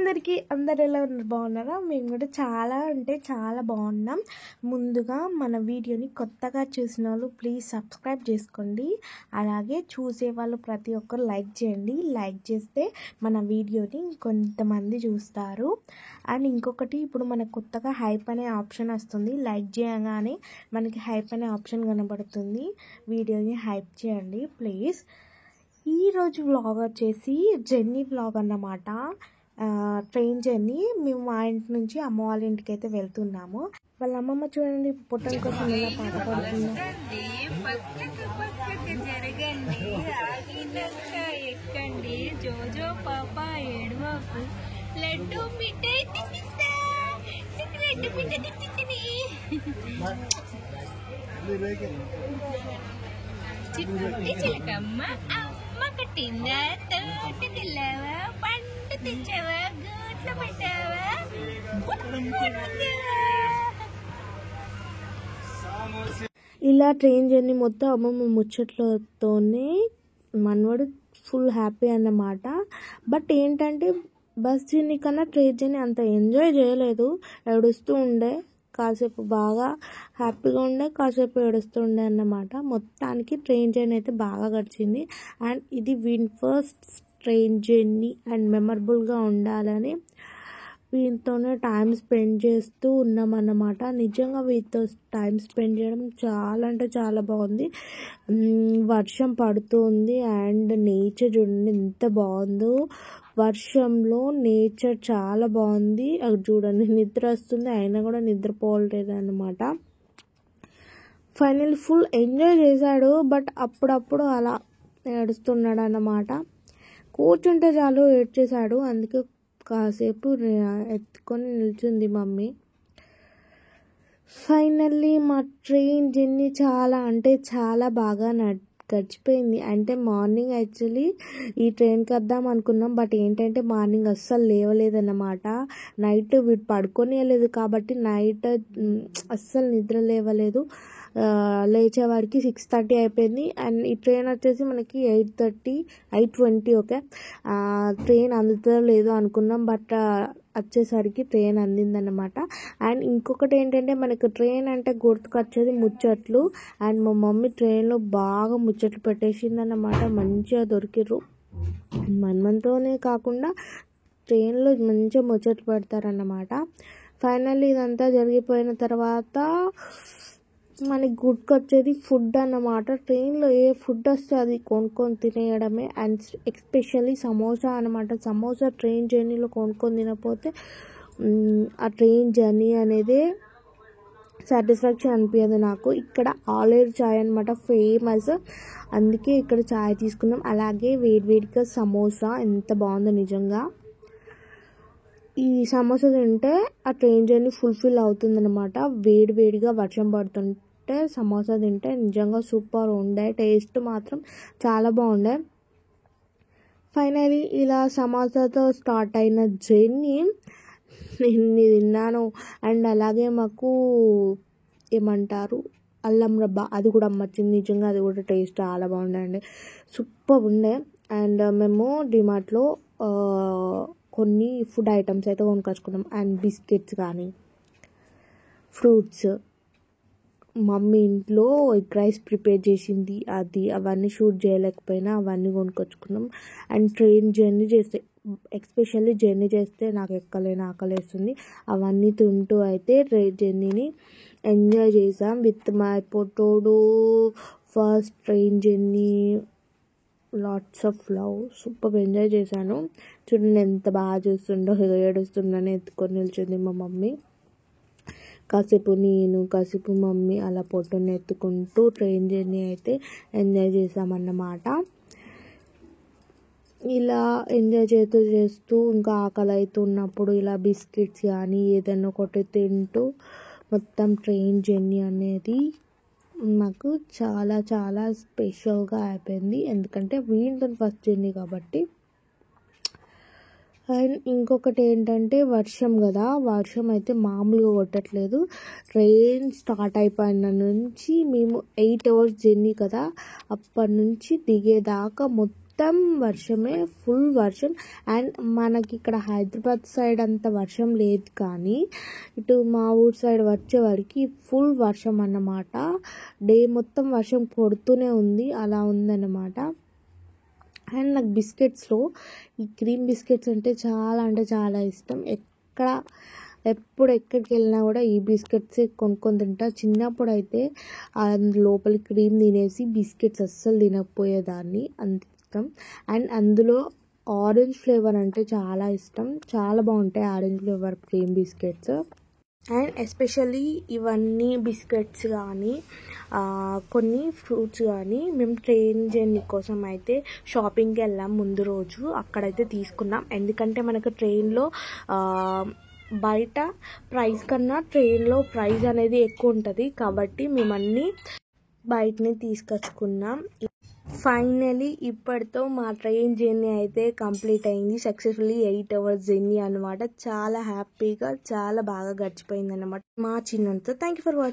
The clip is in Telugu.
అందరికీ అందరు ఎలా ఉన్నారు? బాగున్నారా? మేము కూడా చాలా అంటే చాలా బాగున్నాం. ముందుగా మన వీడియోని కొత్తగా చూసిన వాళ్ళు ప్లీజ్ సబ్స్క్రైబ్ చేసుకోండి. అలాగే చూసే వాళ్ళు ప్రతి ఒక్కరు లైక్ చేయండి. లైక్ చేస్తే మన వీడియోని కొంతమంది చూస్తారు. అండ్ ఇంకొకటి, ఇప్పుడు మనకు కొత్తగా హైప్ అనే ఆప్షన్ వస్తుంది. లైక్ చేయగానే మనకి హైప్ అనే ఆప్షన్ కనబడుతుంది. వీడియోని హైప్ చేయండి ప్లీజ్. ఈరోజు వ్లాగ్ వచ్చేసి జర్నీ వ్లాగ్ అన్నమాట. Train journey. మేము మా ఇంటి నుంచి అమ్మ వాళ్ళ ఇంటికి అయితే వెళ్తున్నాము. వాళ్ళ అమ్మమ్మ చూడండి పుట్టల కోసం ఎలా పాట పాడుతుందో. ఎక్కండి జోజో పాప ఏడువాకు లడ్డు మిఠాయి తినిపిస్తా లడ్డు మిఠాయి తినిపించని చిట్టి చిలకమ్మ అమ్మ కట్టిందా తోట తెల్లవా పండు తెచ్చావా గూట్లో పెట్టావా ఇలా ట్రైన్ జర్నీ మొత్తం అమ్మమ్మ ముచ్చట్లతోనే మనవాడు ఫుల్ హ్యాపీ అన్నమాట. బట్ ఏంటంటే బస్ జర్నీ కన్నా ట్రైన్ జర్నీ అంత ఎంజాయ్ చేయలేదు. ఏడుస్తూ ఉండే, కాసేపు బాగా హ్యాపీగా ఉండే, కాసేపు ఏడుస్తూ ఉండే అన్నమాట. మొత్తానికి ట్రైన్ జర్నీ అయితే బాగా గడిచింది. అండ్ ఇది వీన్ ఫస్ట్ ట్రైన్ జర్నీ అండ్ మెమరబుల్గా ఉండాలని వీటితోనే టైం స్పెండ్ చేస్తూ ఉన్నామన్నమాట. నిజంగా వీటితో టైం స్పెండ్ చేయడం చాలా అంటే చాలా బాగుంది. వర్షం పడుతుంది అండ్ నేచర్ చూడండి ఎంత బాగుందో. వర్షంలో నేచర్ చాలా బాగుంది. అది చూడండి, నిద్ర వస్తుంది అయినా కూడా నిద్రపోలేదు అన్నమాట. ఫైనల్ ఫుల్ ఎంజాయ్ చేశాడు. బట్ అప్పుడప్పుడు అలా ఏడుస్తున్నాడు అన్నమాట. కూర్చుంటే చాలు ఏడ్చేశాడు. అందుకే కాసేపు ఎత్తుకొని నిల్చుంది మమ్మీ. ఫైనల్లీ మా ట్రైన్ జర్నీ చాలా అంటే చాలా బాగా గడిచిపోయింది. అంటే మార్నింగ్ యాక్చువల్లీ ఈ ట్రైన్కి వద్దాం అనుకున్నాం. బట్ ఏంటంటే మార్నింగ్ అస్సలు లేవలేదన్నమాట. నైట్ వీడు పడుకోనియలేదు కాబట్టి నైట్ అస్సలు నిద్ర లేవలేదు. లేచేవాడికి 6:30 అయిపోయింది. అండ్ ఈ ట్రైన్ వచ్చేసి మనకి 8:20 ఓకే. ట్రైన్ అందుతుందో లేదో అనుకున్నాం. బట్ వచ్చేసరికి ట్రైన్ అందిందన్నమాట. అండ్ ఇంకొకటి ఏంటంటే మనకు ట్రైన్ అంటే గుర్తుకొచ్చేది ముచ్చట్లు. అండ్ మా మమ్మీ ట్రైన్లో బాగా ముచ్చట్లు పెట్టేసిందన్నమాట. మంచిగా దొరికిర్రు. మనతోనే కాకుండా ట్రైన్లో మంచిగా ముచ్చట్లు పెడతారన్నమాట. ఫైనల్లీ ఇదంతా జరిగిపోయిన తర్వాత మనకి గుర్తుకొచ్చేది ఫుడ్ అన్నమాట. ట్రైన్లో ఏ ఫుడ్ వస్తే అది కొనుక్కొని తినేయడమే. అండ్ ఎస్పెషల్లీ సమోసా అన్నమాట. సమోసా ట్రైన్ జర్నీలో కొనుక్కొని తినకపోతే ఆ ట్రైన్ జర్నీ అనేది సాటిస్ఫాక్షన్ అనిపించదు నాకు. ఇక్కడ ఆలేరు చాయ్ అనమాట ఫేమస్. అందుకే ఇక్కడ చాయ్ తీసుకున్నాం. అలాగే వేడివేడిగా సమోసా ఎంత బాగుందో నిజంగా. ఈ సమోసా తింటే ఆ ట్రైన్ జర్నీ ఫుల్ఫిల్ అవుతుందన్నమాట. వేడివేడిగా వర్షం పడుతుంటే సమోసా తింటే నిజంగా సూపర్ ఉండే. టేస్ట్ మాత్రం చాలా బాగుండే. ఫైనలీ ఇలా సమోసాతో స్టార్ట్ అయిన జర్నీ నేను తిన్నాను. అండ్ అలాగే మాకు ఏమంటారు అల్లం రబ్బా, అది కూడా అమ్మచ్చింది. నిజంగా అది కూడా టేస్ట్ చాలా బాగుండే, సూపర్ ఉండే. అండ్ మేము డిమార్ట్లో కొన్ని ఫుడ్ ఐటమ్స్ అయితే కొనుక్కొచ్చుకున్నాం. అండ్ బిస్కెట్స్ కానీ ఫ్రూట్స్. మమ్మీ ఇంట్లో ఎగ్ రైస్ ప్రిపేర్ చేసింది. అవన్నీ షూట్ చేయలేకపోయినా అవన్నీ కొనుక్కొచ్చుకున్నాం. అండ్ ట్రైన్ జర్నీ చేస్తే ఎస్పెషల్లీ జర్నీ చేస్తే నాకు ఎక్కలేని ఆకలేస్తుంది. అవన్నీ తింటూ అయితే ట్రైన్ జర్నీని ఎంజాయ్ చేసాం విత్ మై పొట్టోడు. First train journey, lots of love, super enjoy చేశాను. చూడండి ఎంత బాగా చూస్తుండో. ఏడుస్తుండని ఎత్తుకొని నిల్చుంది మా మమ్మీ. కాసేపు నేను, కాసేపు మమ్మీ అలా పొట్టని ఎత్తుకుంటూ ట్రైన్ జర్నీ అయితే ఎంజాయ్ చేసామన్నమాట. ఇలా ఎంజాయ్ చేస్తూ ఇంకా ఆకలి అవుతున్నప్పుడు ఇలా బిస్కెట్స్ కానీ ఏదైనా ఒకటి తింటూ మొత్తం ట్రైన్ జర్నీ అనేది నాకు చాలా చాలా స్పెషల్గా అయిపోయింది. ఎందుకంటే వీళ్ళతో ఫస్ట్ జర్నీ కాబట్టి. అండ్ ఇంకొకటి ఏంటంటే వర్షం కదా, వర్షం అయితే మామూలుగా కొట్టట్లేదు. ట్రైన్ స్టార్ట్ అయిపోయిన నుంచి మేము 8 hours జర్నీ కదా, అప్పటి నుంచి దిగేదాకా మొత్తం మొత్తం వర్షమే, ఫుల్ వర్షం. అండ్ మనకి ఇక్కడ హైదరాబాద్ సైడ్ అంత వర్షం లేదు, కానీ ఇటు మా ఊరు సైడ్ వచ్చేవారికి ఫుల్ వర్షం అన్నమాట. డే మొత్తం వర్షం కొడుతూనే ఉంది, అలా ఉందన్నమాట. అండ్ నాకు బిస్కెట్స్లో ఈ క్రీమ్ బిస్కెట్స్ అంటే చాలా ఇష్టం. ఎక్కడికి వెళ్ళినా కూడా ఈ బిస్కెట్స్ కొనుక్కొని తింటా. చిన్నప్పుడు అయితే లోపలి క్రీమ్ తినేసి బిస్కెట్స్ అస్సలు తినకపోయేదాన్ని, అంత ఇష్టం. అండ్ అందులో ఆరెంజ్ ఫ్లేవర్ అంటే చాలా ఇష్టం, చాలా బాగుంటాయి orange flavour cream biscuits. And especially ఇవన్నీ బిస్కెట్స్ కానీ కొన్ని ఫ్రూట్స్ కానీ మేము ట్రైన్ జర్నీ కోసం అయితే షాపింగ్కి వెళ్ళాం ముందు రోజు. అక్కడైతే తీసుకున్నాం, ఎందుకంటే మనకు ట్రైన్లో బయట ప్రైస్ కన్నా ట్రైన్లో ప్రైస్ అనేది ఎక్కువ ఉంటుంది, కాబట్టి మేమన్నీ బయటనే తీసుకొచ్చుకున్నాం. ఫైనలీ ఇప్పటితో మా ట్రైన్ జర్నీ అయితే కంప్లీట్ అయింది. సక్సెస్ఫుల్లీ 8 hours జర్నీ అనమాట. చాలా హ్యాపీగా చాలా బాగా గడిచిపోయింది అనమాట మా చిన్నంతో. Thank you for watching.